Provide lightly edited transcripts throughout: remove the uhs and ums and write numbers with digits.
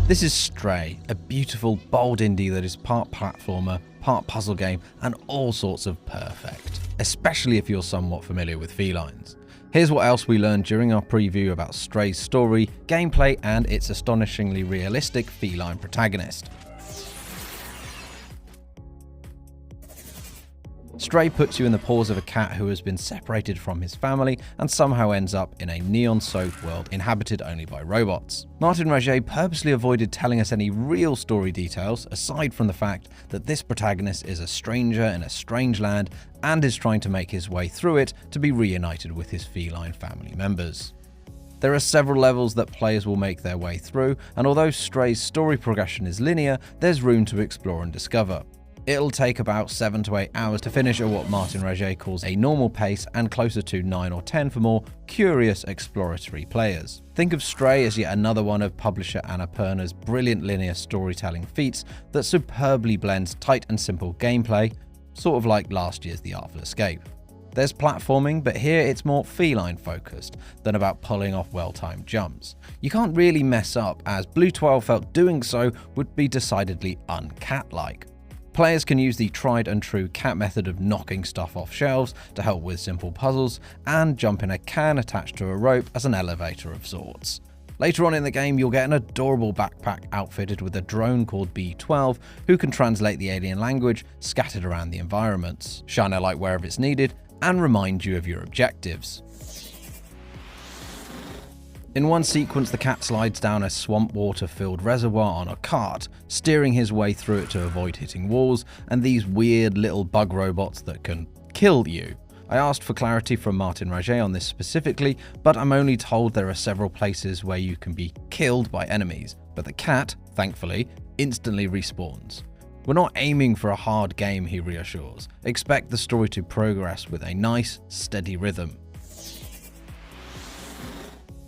This is Stray, a beautiful, bold indie that is part platformer, part puzzle game, and all sorts of perfect, especially if you're somewhat familiar with felines. Here's what else we learned during our preview about Stray's story, gameplay, and its astonishingly realistic feline protagonist. Stray puts you in the paws of a cat who has been separated from his family and somehow ends up in a neon-soaked world inhabited only by robots. Martin Roget purposely avoided telling us any real story details, aside from the fact that this protagonist is a stranger in a strange land and is trying to make his way through it to be reunited with his feline family members. There are several levels that players will make their way through, and although Stray's story progression is linear, there's room to explore and discover. It'll take about 7 to 8 hours to finish at what Martin Roget calls a normal pace, and closer to 9 or 10 for more curious exploratory players. Think of Stray as yet another one of publisher Annapurna's brilliant linear storytelling feats that superbly blends tight and simple gameplay, sort of like last year's The Artful Escape. There's platforming, but here it's more feline focused than about pulling off well-timed jumps. You can't really mess up, as Blue 12 felt doing so would be decidedly un-cat-like. Players can use the tried and true cat method of knocking stuff off shelves to help with simple puzzles, and jump in a can attached to a rope as an elevator of sorts. Later on in the game, you'll get an adorable backpack outfitted with a drone called B12 who can translate the alien language scattered around the environments, shine a light wherever it's needed, and remind you of your objectives. In one sequence, the cat slides down a swamp water-filled reservoir on a cart, steering his way through it to avoid hitting walls and these weird little bug robots that can kill you. I asked for clarity from Martin Roget on this specifically, but I'm only told there are several places where you can be killed by enemies, but the cat, thankfully, instantly respawns. We're not aiming for a hard game, he reassures. Expect the story to progress with a nice, steady rhythm.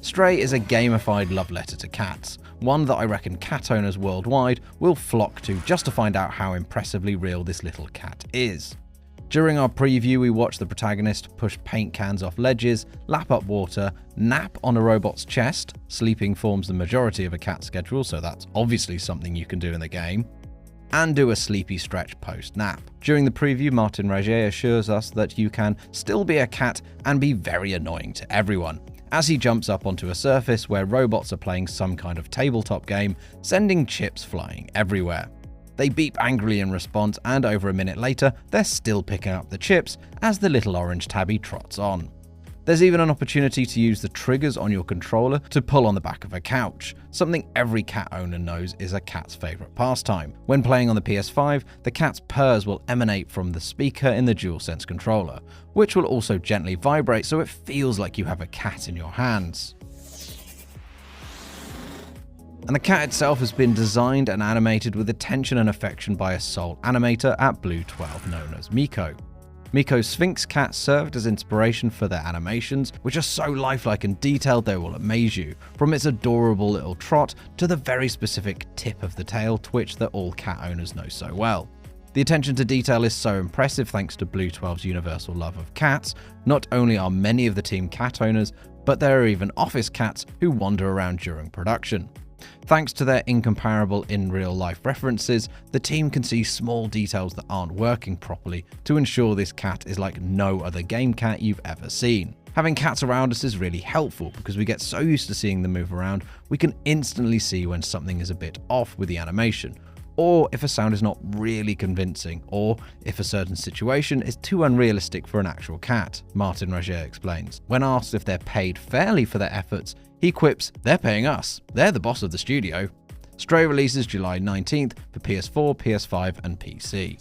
Stray is a gamified love letter to cats, one that I reckon cat owners worldwide will flock to just to find out how impressively real this little cat is. During our preview, we watched the protagonist push paint cans off ledges, lap up water, nap on a robot's chest — sleeping forms the majority of a cat's schedule, so that's obviously something you can do in the game — and do a sleepy stretch post-nap. During the preview, Martin Roget assures us that you can still be a cat and be very annoying to everyone, as he jumps up onto a surface where robots are playing some kind of tabletop game, sending chips flying everywhere. They beep angrily in response, and over a minute later, they're still picking up the chips as the little orange tabby trots on. There's even an opportunity to use the triggers on your controller to pull on the back of a couch, something every cat owner knows is a cat's favourite pastime. When playing on the PS5, the cat's purrs will emanate from the speaker in the DualSense controller, which will also gently vibrate so it feels like you have a cat in your hands. And the cat itself has been designed and animated with attention and affection by a sole animator at Blue 12 known as Miko. Miko's Sphinx cat served as inspiration for their animations, which are so lifelike and detailed they will amaze you, from its adorable little trot to the very specific tip of the tail twitch that all cat owners know so well. The attention to detail is so impressive thanks to Blue 12's universal love of cats. Not only are many of the team cat owners, but there are even office cats who wander around during production. Thanks to their incomparable in-real-life references, the team can see small details that aren't working properly to ensure this cat is like no other game cat you've ever seen. Having cats around us is really helpful because we get so used to seeing them move around, we can instantly see when something is a bit off with the animation, or if a sound is not really convincing, or if a certain situation is too unrealistic for an actual cat, Martin Roget explains. When asked if they're paid fairly for their efforts, he quips, "They're paying us. They're the boss of the studio." Stray releases July 19th for PS4, PS5 and PC.